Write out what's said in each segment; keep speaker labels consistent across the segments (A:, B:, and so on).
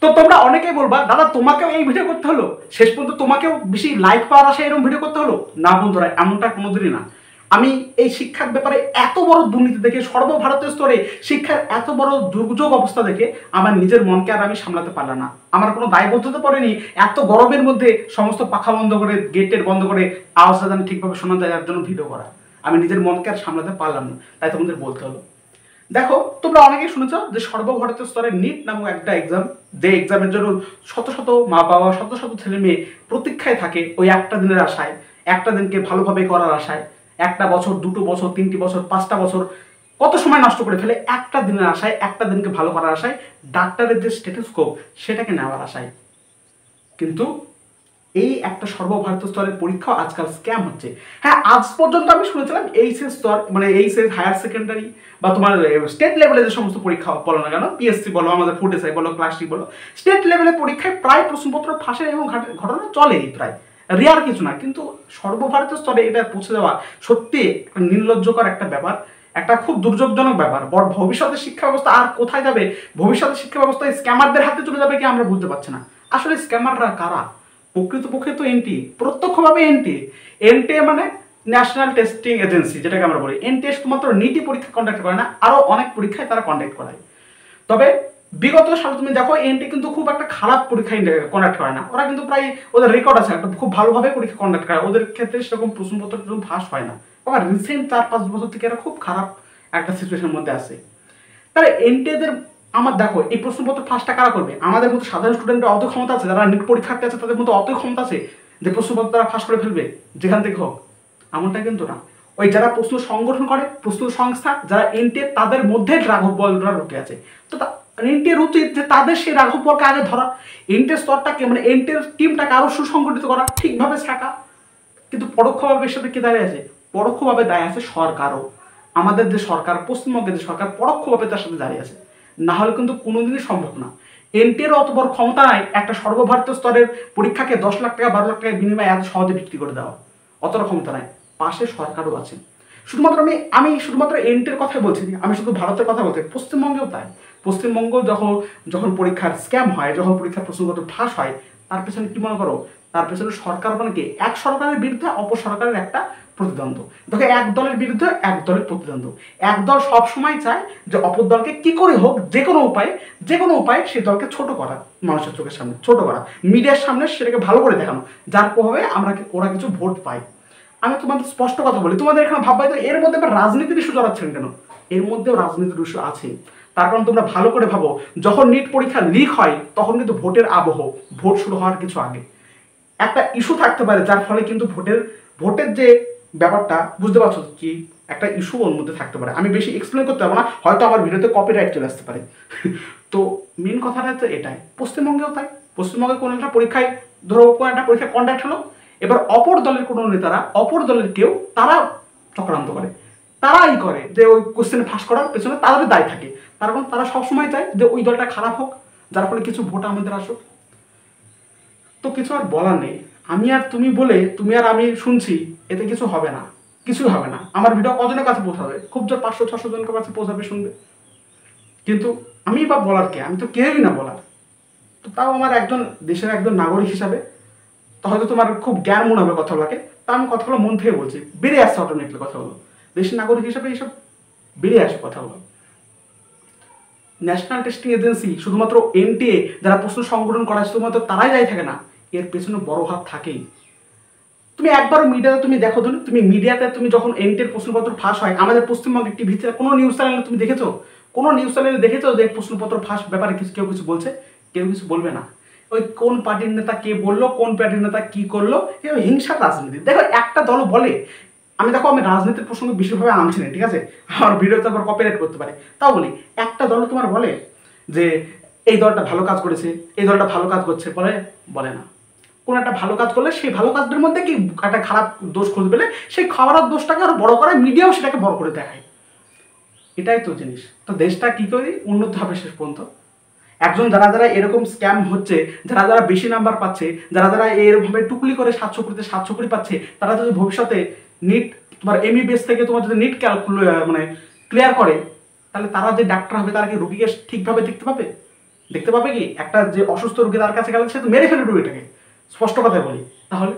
A: তো তোমরা অনেকেই বলবা দাদা তোমাকেও এই ভিডিও করতে হলো, শেষ পর্যন্ত তোমাকেও বেশি লাইক পাওয়ার আশায় এরকম ভিডিও করতে হলো। না বন্ধুরা, এমনটা কোনোদিনই না। আমি এই শিক্ষার ব্যাপারে এত বড় দুর্নীতি দেখে, সর্বভারতীয় স্তরে শিক্ষার এত বড় দুর্যোগ অবস্থা দেখে আমার নিজের মনকে আর আমি সামলাতে পারলাম না। আমার কোনো দায়বদ্ধতা পড়েনি এত গরমের মধ্যে সমস্ত পাখা বন্ধ করে, গেটের বন্ধ করে, আওয়াজটা যেন ঠিকভাবে শোনা যায় তার জন্য ভিডিও করা। আমি নিজের মনকে আর সামলাতে পারলাম না, তাই তোমাদের বলতে হলো। দেখো, তোমরা অনেকেই শুনেছ যে সর্বভারতীয় স্তরে নিট নামক একটা এক্সাম, যে এক্সামের জন্য শত শত মা বাবা, শত শত ছেলে মেয়ে প্রতীক্ষায় থাকে ওই একটা দিনের আশায়, একটা দিনকে ভালোভাবে করার আশায়। একটা বছর, দুটো বছর, তিনটি বছর, 5টা বছর কত সময় নষ্ট করে ফেলে একটা দিনের আশায়, একটা দিনকে ভালো করার আশায়, ডাক্তারের যে স্টেথোস্কোপ সেটাকে নেওয়ার আশায়। কিন্তু এই একটা সর্বভারতীয় স্তরের পরীক্ষা আজকাল স্ক্যাম হচ্ছে। হ্যাঁ, আজ পর্যন্ত আমি শুনেছিলাম এইচএস স্তর, মানে এইচএস হায়ার সেকেন্ডারি বা তোমার স্টেট লেভেলে যে সমস্ত পরীক্ষা বলো না কেন, পিএসসি বলো, আমাদের ফুড এসআই বলো, ক্লাস টি বলো, স্টেট লেভেলের পরীক্ষায় প্রায় প্রশ্নপত্র ফাঁসের এবং ঘটনা চলেই, প্রায় রেয়ার কিছু না। কিন্তু সর্বভারতীয় স্তরে এটা পৌঁছে যাওয়া সত্যি একটা নির্লজ্জকর একটা ব্যাপার, একটা খুব দুর্যোগজনক ব্যাপার। ভবিষ্যতের শিক্ষা ব্যবস্থা আর কোথায় যাবে, ভবিষ্যতের শিক্ষা ব্যবস্থা স্ক্যামারদের হাতে চলে যাবে কি আমরা বুঝতে পারছি না। আসলে স্ক্যামাররা কারা? প্রকৃতপক্ষে তো এনটিএ, প্রত্যক্ষভাবে এনটিএ। এনটিএ মানে ন্যাশনাল টেস্টিং এজেন্সি, যেটাকে আমরা বলি। এনটিএ শুধুমাত্র নিটি পরীক্ষা কন্ডাক্ট করে না, আরও অনেক পরীক্ষায় তারা কন্ডাক্ট করায়। তবে বিগত সালে তুমি দেখো, এনটিএ কিন্তু খুব একটা খারাপ পরীক্ষা কন্ডাক্ট করে না। ওরা কিন্তু প্রায়, ওদের রেকর্ড আছে একটা, খুব ভালোভাবে পরীক্ষা কন্ডাক্ট করে। ওদের ক্ষেত্রে সেরকম প্রশ্নপত্র ফাঁস হয় না। আবার রিসেন্ট 4-5 বছর থেকে এরা খুব খারাপ একটা সিচুয়েশনের মধ্যে আছে। তাহলে এনটিএদের, আমার দেখো, এই প্রশ্নপত্র ফাঁসটা কারা করবে? আমাদের মতো সাধারণ স্টুডেন্টের অত ক্ষমতা আছে, যারা নিট পরীক্ষার্থী আছে তাদের মতো অত ক্ষমতা আছে যে প্রশ্নপত্র তারা ফাঁস করে ফেলবে যেখান থেকে হোক? এমনটা কিন্তু না। ওই যারা প্রশ্ন সংগঠন করে, প্রশ্ন সংস্থা, যারা এনটিএ, তাদের মধ্যে রাঘব বলরা ঢুকে আছে। তো এনটিএর উচিত যে তাদের সেই রাঘব বলকে আগে ধরা, এনটিএর স্তরটাকে, মানে এনটিএর টিমটাকে আরো সুসংগঠিত করা, ঠিকভাবে শেখা। কিন্তু পরোক্ষভাবে এর সাথে কে দাঁড়িয়ে আছে? পরোক্ষভাবে দাঁড়িয়ে আছে সরকারও। আমাদের যে সরকার, পশ্চিমবঙ্গের যে সরকার, পরোক্ষভাবে তার সাথে দাঁড়িয়ে আছে। না হলে কিন্তু কোনোদিনই সম্ভব না। এনটিএর অত বড় ক্ষমতা নাই একটা সর্বভারতীয় স্তরের পরীক্ষাকে 10 লাখ টাকা 12 লাখ টাকার বিনিময়ে এত সহজে বিক্রি করে দেওয়া। অতটা ক্ষমতা নাই। পাশে সরকারও আছে। শুধুমাত্র আমি শুধুমাত্র এনটিএর কথাই বলছি, আমি শুধু ভারতের কথা বলছি, পশ্চিমবঙ্গেও তাই। পশ্চিমবঙ্গ যখন পরীক্ষার স্ক্যাম হয়, যখন পরীক্ষার প্রশ্নপত্র ফাঁস হয়, তার পেছনে কি মনে করো? তার পেছনে সরকার, মানে কি, এক সরকারের বিরুদ্ধে অপর সরকারের একটা প্রতিদ্বন্দ্ব। দেখো, এক দলের বিরুদ্ধে এক দলের প্রতিদ্বন্দ্ব। এক দল সবসময় চায় যে অপর দলকে কি করে হোক, যে কোনো উপায়ে সেই দলকে ছোট করা, মানুষের চোখের সামনে ছোট করা, মিডিয়ার সামনে সেটাকে ভালো করে দেখানো, যার প্রভাবে ওরা কিছু ভোট পায়। আমি তোমাদের স্পষ্ট কথা বলি, তোমাদের এখানে ভাববাই তো এর মধ্যে আবার রাজনীতির ইস্যু জড়াচ্ছেন কেন? এর মধ্যেও রাজনীতির ইস্যু আছে। তার কারণ তোমরা ভালো করে ভাবো, যখন নিট পরীক্ষা লিক হয় তখন কিন্তু ভোটের আবহ, ভোট শুরু হওয়ার কিছু আগে একটা ইস্যু থাকতে পারে, যার ফলে কিন্তু ভোটের যে ব্যাপারটা, বুঝতে পারছো কি, একটা ইস্যু ওর মধ্যে থাকতে পারে। আমি বেশি এক্সপ্লেন করতে পারবো না, হয়তো আমার ভিডিওতে কপিরাইট চলে আসতে পারে। তো মেন কথাটা তো এটাই, পশ্চিমবঙ্গেও তাই। পশ্চিমবঙ্গে কোনো একটা পরীক্ষায়, ধরো কোনো একটা পরীক্ষা কন্ডাক্ট হলো, এবার অপর দলের কোনো নেতারা, অপর দলের কেউ, তারা চক্রান্ত করে, তারাই করে যে ওই কোশ্চেন ফাঁস করার পেছনে তাদের দায় থাকে। তার কারণ তারা সবসময় চায় যে ওই দলটা খারাপ হোক, যার ফলে কিছু ভোট আমাদের আসুক। তো কিছু আর বলার নেই। আমি আর তুমি বলে, তুমি আর আমি শুনছি, এতে কিছু হবে না, কিছুই হবে না। আমার ভিডিও কজনের কাছে পৌঁছাবে? খুব জোর 500-600 জনের কাছে পৌঁছাবে, শুনবে। কিন্তু আমি বা বলার কে? আমি তো কেউই না বলার। তো তাও আমার একজন দেশের একজন নাগরিক হিসাবে তো হয়তো তোমার খুব জ্ঞান মনে হবে কথাগুলোকে, তা আমি কথাগুলো মন থেকে বলছি, বেড়ে আসছে অটোমেটিকলি কথাগুলো। দেশের নাগরিক হিসাবে এইসব বেড়ে আসে কথাগুলো। ন্যাশনাল টেস্টিং এজেন্সি, শুধুমাত্র এনটিএ, যারা প্রশ্ন সংগঠন করা শুধুমাত্র তারাই দায়ী থাকে না, এর পেছনে বড় হাত থাকেই। তুমি একবারও মিডিয়াতে তুমি দেখো, তুমি মিডিয়াতে তুমি যখন এনটিএর প্রশ্নপত্র ফাঁস হয়, আমাদের পশ্চিমবঙ্গের টিভিতে কোনো নিউজ চ্যানেলে তুমি দেখেছো? কোনো নিউজ চ্যানেলে দেখেছো যে প্রশ্নপত্র ফাঁস ব্যাপারে কেউ কিছু বলছে? কেউ কিছু বলবে না। ওই কোন পার্টির নেতা কে বললো, কোন পার্টির নেতা কি করলো, হিংসার রাজনীতি। দেখো, একটা দল বলে, আমি রাজনীতির প্রসঙ্গে বিশেষভাবে আনছি না, ঠিক আছে? আমার ভিডিওতে আবার কপিরাইট করতে পারে, তাও বলি, একটা দল তোমার বলে যে এই দলটা ভালো কাজ করেছে, এই দলটা ভালো কাজ করছে, বলে না। কোন একটা ভালো কাজ করলে সেই ভালো কাজদের মধ্যে কি একটা খারাপ দোষ খুঁজে পেলে সেই খারাপ দোষটাকে আরো বড় করে মিডিয়াও সেটাকে বড় করে দেখায়। এটাই তো জিনিস। তো দেশটা কি করে উন্নত হবে শেষ পর্যন্ত? একজন যারা এরকম স্ক্যাম হচ্ছে, যারা বেশি নাম্বার পাচ্ছে, যারা এরভাবে টুকলি করে 700 কোটি পাচ্ছে, তারা যদি ভবিষ্যতে নিট, তোমার এমবিবিএস থেকে তোমার যদি নিট মানে ক্লিয়ার করে, তাহলে তারা যে ডাক্তার হবে, তারা কি রোগীকে ঠিকভাবে দেখতে পাবে? দেখতে পাবে কি একটা যে অসুস্থ রোগী তার কাছে গেলে সে তো মেরে ফেলে রোগীটাকে, স্পষ্ট কথায় বলি। তাহলে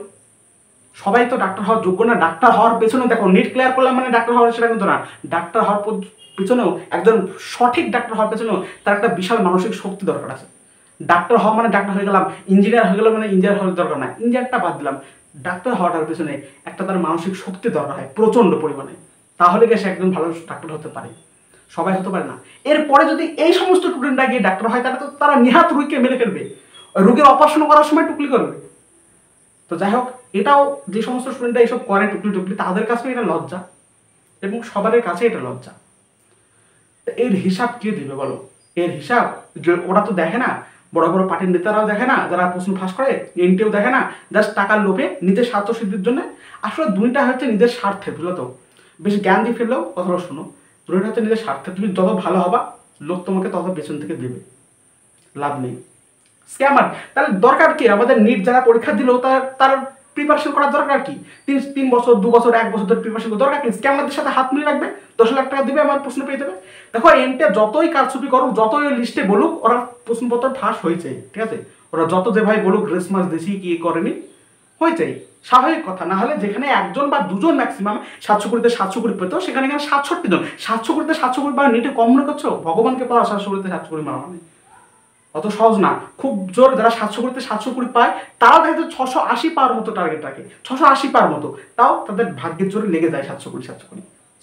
A: সবাই তো ডাক্তার হওয়ার যোগ্য না। ডাক্তার হওয়ার পেছনে দেখো, নিট ক্লিয়ার করলাম মানে ডাক্তার হওয়ার সেটা কিন্তু না। ডাক্তার হওয়ার পেছনেও একজন সঠিক ডাক্তার হওয়ার পেছনেও তার একটা বিশাল মানসিক শক্তি দরকার আছে। ডাক্তার হওয়া মানে ডাক্তার হয়ে গেলাম, ইঞ্জিনিয়ার হয়ে গেলাম মানে ইঞ্জিনিয়ার হওয়ার দরকার না, ইঞ্জিনিয়ারটা বাদ দিলাম, ডাক্তার হওয়াটার পেছনে একটা তার মানসিক শক্তি দরকার হয় প্রচণ্ড পরিমাণে, তাহলে গিয়ে সে একজন ভালো ডাক্তার হতে পারে। সবাই হতে পারে না। এরপরে যদি এই সমস্ত স্টুডেন্টরা গিয়ে ডাক্তার হয় তাহলে তো তারা নিহাত রোগীকে মেরে ফেলবে, রোগীর অপারেশন করার সময় টুকলি করবে। তো যাই হোক, এটাও যে সমস্ত স্টুডেন্টরা এইসব করে টুকলি তাদের কাছে এটা লজ্জা, এবং সবার কাছে এটা লজ্জা। এর হিসাব কে দিবে বলো? এর হিসাব ওরা তো দেখে না, বড় বড় পার্টির নেতারাও দেখে না, যারা প্রশ্ন ফাঁস করে এনটিও দেখে না, জাস্ট টাকার লোভে নিজের স্বার্থ সিদ্ধির জন্য। আসলে দুইটা হচ্ছে নিজের স্বার্থে, বুঝলো তো? বেশি জ্ঞান দিয়ে ফেললেও কথাটা শোনো, দুইটা হচ্ছে নিজের স্বার্থে। তুমি যত ভালো হবা লোক তোমাকে তত পেছন থেকে দেবে, লাভ নেই। স্ক্যামার তাহলে দরকার কি? আমাদের নিট যারা পরীক্ষা দিল তার প্রিপারেশন করার দরকার কি? 3 বছর 2 বছর 1 বছর ধরে প্রিপারেশন করার দরকার কি? স্ক্যামারদের সাথে হাত মিলিয়ে রাখবে, 10 লাখ টাকা দিবে, আমার প্রশ্ন পেয়ে যাবে। দেখো এনটা যতই কারচুপি করুক, যতই লিস্টে বলুক, ওরা প্রশ্নপত্র ফাঁস হয়েছে, ঠিক আছে? ওরা যত যে ভাই বলুক রেসমাস দিছি কি করেনি, হয়েছে, স্বাভাবিক কথা। না হলে যেখানে একজন বা দুজন ম্যাক্সিমাম 720 720 পেত, সেখানে 67 জন। 720 720 বা নিটে কম মনে করছো? ভগবানকে পাওয়া 720 720 মারা মানে অত সহজ না। খুব জোর যারা 720 পায় তারাও হয়তো 680 পাওয়ার মতো টার্গেট রাখে, 680 পাওয়ার মতো, তাও তাদের ভাগ্যের জোরে লেগে যায় 720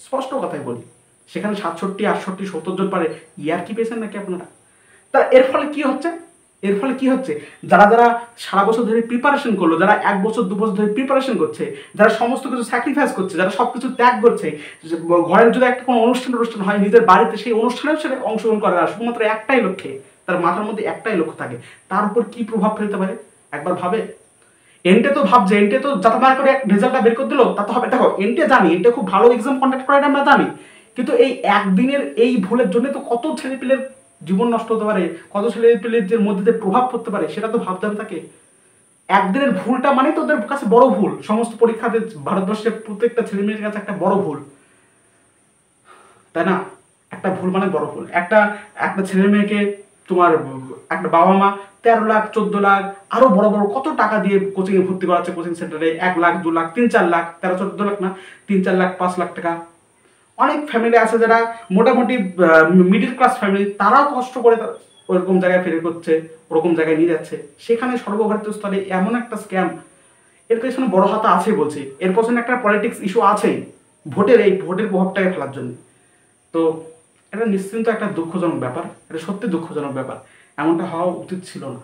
A: স্পষ্ট কথাই বলি। সেখানে 67 68 70 জন পারে, ইয়ার কি পেয়েছেন নাকি আপনারা? তা এর ফলে কি হচ্ছে, যারা যারা সারা বছর ধরে প্রিপারেশন করলো, যারা 1 বছর 2 বছর ধরে প্রিপারেশন করছে, যারা সমস্ত কিছু স্যাক্রিফাইস করছে, যারা সবকিছু ত্যাগ করছে, ঘরের যদি একটা কোনো অনুষ্ঠান হয় নিজের বাড়িতে, সেই অনুষ্ঠানেও সেটা অংশগ্রহণ করে না, শুধুমাত্র একটাই লক্ষ্যে, তার মাথার মধ্যে একটাই লক্ষ্য থাকে, তার উপর কি প্রভাব ফেলতে পারে একবার ভাবে? এনটে তো ভাবছে, এনটে তো যাতে না করে রেজাল্টটা বের করে দিল তা তো হবে। দেখো এনটে জানি, এনটে খুব ভালো এক্সাম কন্ডাক্ট করে আমরা জানি, কিন্তু এই একদিনের এই ভুলের জন্য তো কত ছেলেপিলের জীবন নষ্ট হতে পারে, কত ছেলেপিলের মধ্যে যে প্রভাব পড়তে পারে সেটা তো ভাবতে হবে তাকে। একদিনের ভুলটা মানে তোদের কাছে বড় ভুল, সমস্ত পরীক্ষাতে ভারতবর্ষের প্রত্যেকটা ছেলে মেয়ের কাছে একটা বড় ভুল, তাই না? একটা ভুল মানে বড় ভুল। একটা ছেলে মেয়েকে তোমার একটা বাবা মা 13 লাখ 14 লাখ আরো বড় বড় কত টাকা দিয়ে কোচিং এ ভর্তি করাচ্ছে, কোচিং সেন্টারে 1 লাখ 2 লাখ 3 4 লাখ, 13 14 লাখ না, 3 4 লাখ 5 লাখ টাকা। অনেক ফ্যামিলি আছে যারা মোটামুটি মিডিল ক্লাস ফ্যামিলি, তারাও কষ্ট করে ওরকম জায়গায় ফেরে করছে, ওরকম জায়গায় নিয়ে যাচ্ছে। সেখানে সর্বভারতীয় স্তরে এমন একটা স্ক্যাম, এর পেছনে বড় হাতা আছে বলছি, এর পেছনে একটা পলিটিক্স ইস্যু আছেই, ভোটের প্রভাবটাকে ফেলার জন্য। তো এটা নিশ্চিন্ত একটা দুঃখজনক ব্যাপার, এটা সত্যি দুঃখজনক ব্যাপার, এমনটা হওয়া উচিত ছিল না।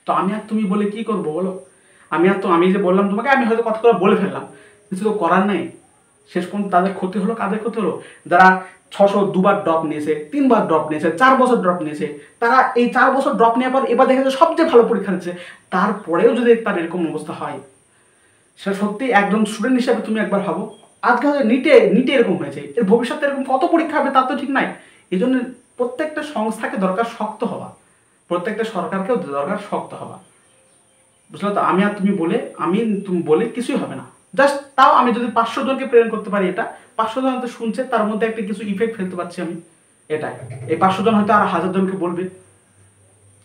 A: তো আমি আর তুমি বলে কি করবো বলো? আমি যে বললাম তোমাকে, আমি হয়তো কথাগুলো বলে ফেললাম, কিছু তো করার নেই। শেষ পর্যন্ত তাদের ক্ষতি হলো, কাদের ক্ষতি হলো? যারা 602 বার ড্রপ নিয়েছে, 3 বার ড্রপ নিয়েছে, 4 বছর ড্রপ নিয়েছে, তারা এই 4 বছর ড্রপ নেওয়ার পর এবার দেখেছে সবচেয়ে ভালো পরীক্ষা দিচ্ছে, তারপরেও যদি তার এরকম অবস্থা হয়, সেটা সত্যি একজন স্টুডেন্ট হিসাবে তুমি একবার ভাবো। আজকে হয়তো নিটে এরকম হয়েছে, এর ভবিষ্যতে এরকম কত পরীক্ষা হবে তার তো ঠিক নাই। এই জন্য প্রত্যেকটা সংস্থাকে দরকার শক্ত হওয়া, প্রত্যেকটা সরকারকেও দরকার শক্ত হওয়া, বুঝলো তো? আমি তুমি বলে কিছুই হবে না। জাস্ট তাও আমি যদি 500 জনকে প্রেরণ করতে পারি, এটা 500 জন হয়তো শুনছে, তার মধ্যে একটা কিছু ইফেক্ট ফেলতে পারছি আমি, এটাই। এই 500 জন হয়তো আর 1000 জনকে বলবে।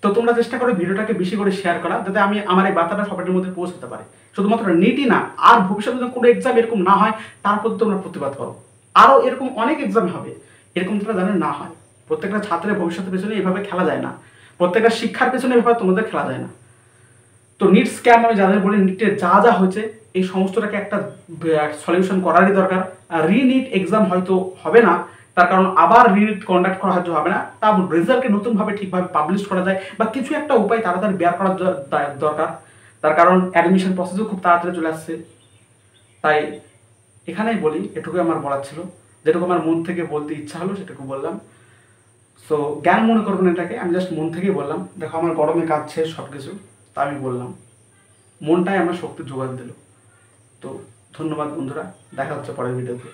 A: তো তোমরা চেষ্টা করো ভিডিওটাকে বেশি করে শেয়ার করা, যাতে আমি আমার এই বার্তাটা সবার মধ্যে পৌঁছাতে পারি। শুধুমাত্র নিটই না, আর ভবিষ্যতে যখন কোনো এক্সাম এরকম না হয় তার প্রতি তোমরা প্রতিবাদ করো। আরও এরকম অনেক এক্সাম হবে, এরকম তোমরা জানেন না হয়। প্রত্যেকটা ছাত্রের ভবিষ্যতের পেছনে এভাবে খেলা যায় না, প্রত্যেকটা শিক্ষার পেছনে এভাবে তোমাদের খেলা যায় না। তো নিট স্ক্যাম আমি যাদের বলি, নিটে যা যা হয়েছে এই সমস্তটাকে একটা সলিউশন করারই দরকার। রিনিট এক্সাম হয়তো হবে না, তার কারণ আবার রিনিট কন্ডাক্ট করা হয়তো হবে না, তার রেজাল্টকে নতুনভাবে ঠিকভাবে পাবলিশ করা যায় বা কিছু একটা উপায় তাড়াতাড়ি বের করার দরকার। তার কারণ অ্যাডমিশন প্রসেসও খুব তাড়াতাড়ি চলে আসছে। তাই এখানেই বলি, এটুকুই আমার বলার ছিল, যেটুকু আমার মন থেকে বলতে ইচ্ছা হলো সেটুকু বললাম। সো জ্ঞান মনে করবেন এটাকে, আমি জাস্ট মন থেকেই বললাম। দেখো আমার গরমে কাজ শেষ সব কিছু, তা আমি বললাম, মনটাই আমার শক্তি জোগাড় দিল। তো ধন্যবাদ বন্ধুরা, দেখা হচ্ছে পরের ভিডিওতে।